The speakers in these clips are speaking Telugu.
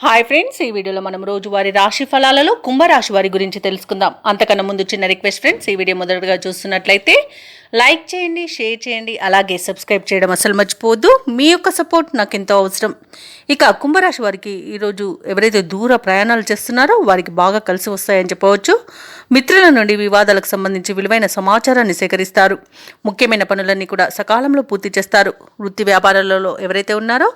హాయ్ ఫ్రెండ్స్, ఈ వీడియోలో మనం రోజువారీ రాశి ఫలాలలో కుంభరాశి వారి గురించి తెలుసుకుందాం. అంతకన్నా ముందు చిన్న రిక్వెస్ట్ ఫ్రెండ్స్, ఈ వీడియో మొదటగా చూస్తున్నట్లయితే లైక్ చేయండి, షేర్ చేయండి, అలాగే సబ్స్క్రైబ్ చేయడం అసలు మర్చిపోవద్దు. మీ యొక్క సపోర్ట్ నాకు ఎంతో అవసరం. ఇక కుంభరాశి వారికి ఈరోజు ఎవరైతే దూర ప్రయాణాలు చేస్తున్నారో వారికి బాగా కలిసి వస్తాయని చెప్పవచ్చు. మిత్రుల నుండి వివాదాలకు సంబంధించి విలువైన సమాచారాన్ని సేకరిస్తారు. ముఖ్యమైన పనులన్నీ కూడా సకాలంలో పూర్తి చేస్తారు. వృత్తి వ్యాపారాలలో ఎవరైతే ఉన్నారో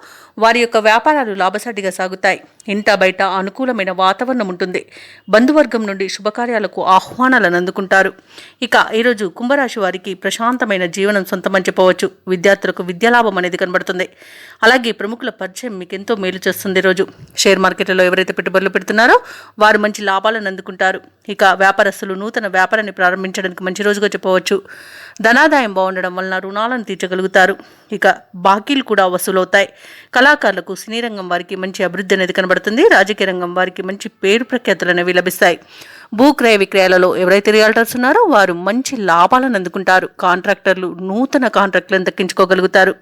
వారి యొక్క వ్యాపారాలు లాభసాటిగా సాగుతాయి. ఇంట బయట అనుకూలమైన వాతావరణం ఉంటుంది. బంధువర్గం నుండి శుభకార్యాలకు ఆహ్వానాలను అందుకుంటారు. ఇక ఈరోజు కుంభరాశి వారికి ప్రశాంతమైన జీవనం సొంతమని చెప్పవచ్చు. విద్యార్థులకు విద్యాలాభం అనేది కనబడుతుంది. అలాగే ప్రముఖుల పరిచయం మీకు ఎంతో మేలు చేస్తుంది. రోజు షేర్ మార్కెట్లలో ఎవరైతే పెట్టుబడులు పెడుతున్నారో వారు మంచి లాభాలను అందుకుంటారు. ఇక వ్యాపారస్తులు నూతన వ్యాపారాన్ని ప్రారంభించడానికి మంచి రోజుగా చెప్పవచ్చు. ధనాదాయం బాగుండడం వలన రుణాలను తీర్చగలుగుతారు. ఇక బాకీలు కూడా వసూలవుతాయి. కళాకారులకు సినీ రంగం వారికి మంచి అభివృద్ధి అనేది కనబడుతుంది. రాజకీయ రంగం వారికి మంచి పేరు ప్రఖ్యాతులు అనేవి లభిస్తాయి. భూక్రయ విక్రయాలలో ఎవరైతే రియాల్టర్స్ ఉన్నారో వారు మంచి లాభాలను అందుకుంటారు. కాంట్రాక్టర్లు నూతన కాంట్రాక్టులను దక్కించుకోగలుగుతారు.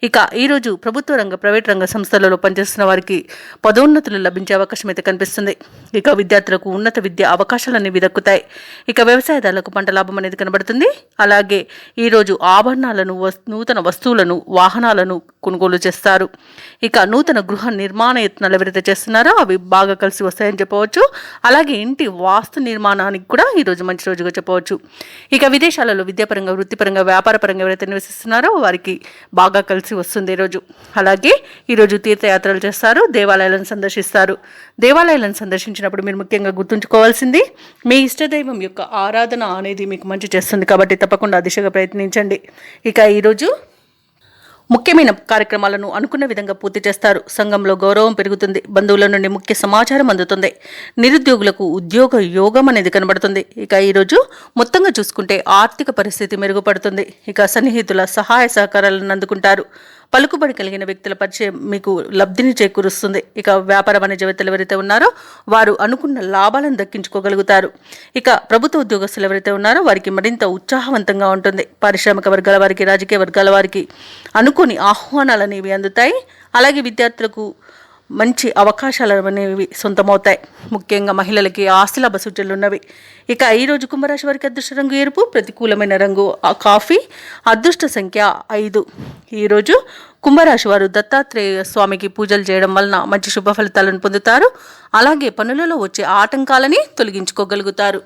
ఇక ఈరోజు ప్రభుత్వ రంగ ప్రైవేట్ రంగ సంస్థలలో పనిచేస్తున్న వారికి పదోన్నతులు లభించే అవకాశం అయితే కనిపిస్తుంది. ఇక విద్యార్థులకు ఉన్నత విద్య అవకాశాలు అనేవి దక్కుతాయి. ఇక వ్యవసాయదారులకు పంట లాభం అనేది కనబడుతుంది. అలాగే ఈరోజు ఆభరణాలను, నూతన వస్తువులను, వాహనాలను కొనుగోలు చేస్తారు. ఇక నూతన గృహ నిర్మాణ యత్నాలు ఎవరైతే చేస్తున్నారో అవి బాగా కలిసి వస్తాయని చెప్పవచ్చు. అలాగే ఇంటి వాస్తు నిర్మాణానికి కూడా ఈరోజు మంచి రోజుగా చెప్పవచ్చు. ఇక విదేశాలలో విద్యాపరంగా, వృత్తిపరంగా, వ్యాపారపరంగా ఎవరైతే నివసిస్తున్నారో వారికి బాగా కలిసి వస్తుంది ఈరోజు. అలాగే ఈరోజు తీర్థయాత్రలు చేస్తారు, దేవాలయాలను సందర్శిస్తారు. దేవాలయాలను సందర్శించినప్పుడు మీరు ముఖ్యంగా గుర్తుంచుకోవాల్సింది మీ ఇష్టదైవం యొక్క ఆరాధన అనేది మీకు మంచి చేస్తుంది. కాబట్టి తప్పకుండా ఆ దిశగా ప్రయత్నించండి. ఇక ఈరోజు ముఖ్యమైన కార్యక్రమాలను అనుకున్న విధంగా పూర్తి చేస్తారు. సంఘంలో గౌరవం పెరుగుతుంది. బంధువుల నుండి ముఖ్య సమాచారం అందుతుంది. నిరుద్యోగులకు ఉద్యోగ యోగం అనేది కనబడుతుంది. ఇక ఈరోజు మొత్తంగా చూసుకుంటే ఆర్థిక పరిస్థితి మెరుగుపడుతుంది. ఇక సన్నిహితుల సహాయ సహకారాలను అందుకుంటారు. పలుకుబడి కలిగిన వ్యక్తుల పరిచయం మీకు లబ్ధిని చేకూరుస్తుంది. ఇక వ్యాపార వాణిజ్యవేత్తలు ఎవరైతే ఉన్నారో వారు అనుకున్న లాభాలను దక్కించుకోగలుగుతారు. ఇక ప్రభుత్వ ఉద్యోగస్తులు ఎవరైతే ఉన్నారో వారికి మరింత ఉత్సాహవంతంగా ఉంటుంది. పారిశ్రామిక వర్గాల వారికి, రాజకీయ వర్గాల వారికి అనుకోని ఆహ్వానాలు అనేవి అందుతాయి. అలాగే విద్యార్థులకు మంచి అవకాశాలు అనేవి సొంతమవుతాయి. ముఖ్యంగా మహిళలకి ఆస్తిలాభ సూచనలు ఉన్నవి. ఇక ఈరోజు కుంభరాశి వారికి అదృష్ట రంగు ఎరుపు, ప్రతికూలమైన రంగు కాఫీ, అదృష్ట సంఖ్య 5. ఈరోజు కుంభరాశి వారు దత్తాత్రేయ స్వామికి పూజలు చేయడం వలన మంచి శుభ ఫలితాలను పొందుతారు. అలాగే పనులలో వచ్చే ఆటంకాలని తొలగించుకోగలుగుతారు.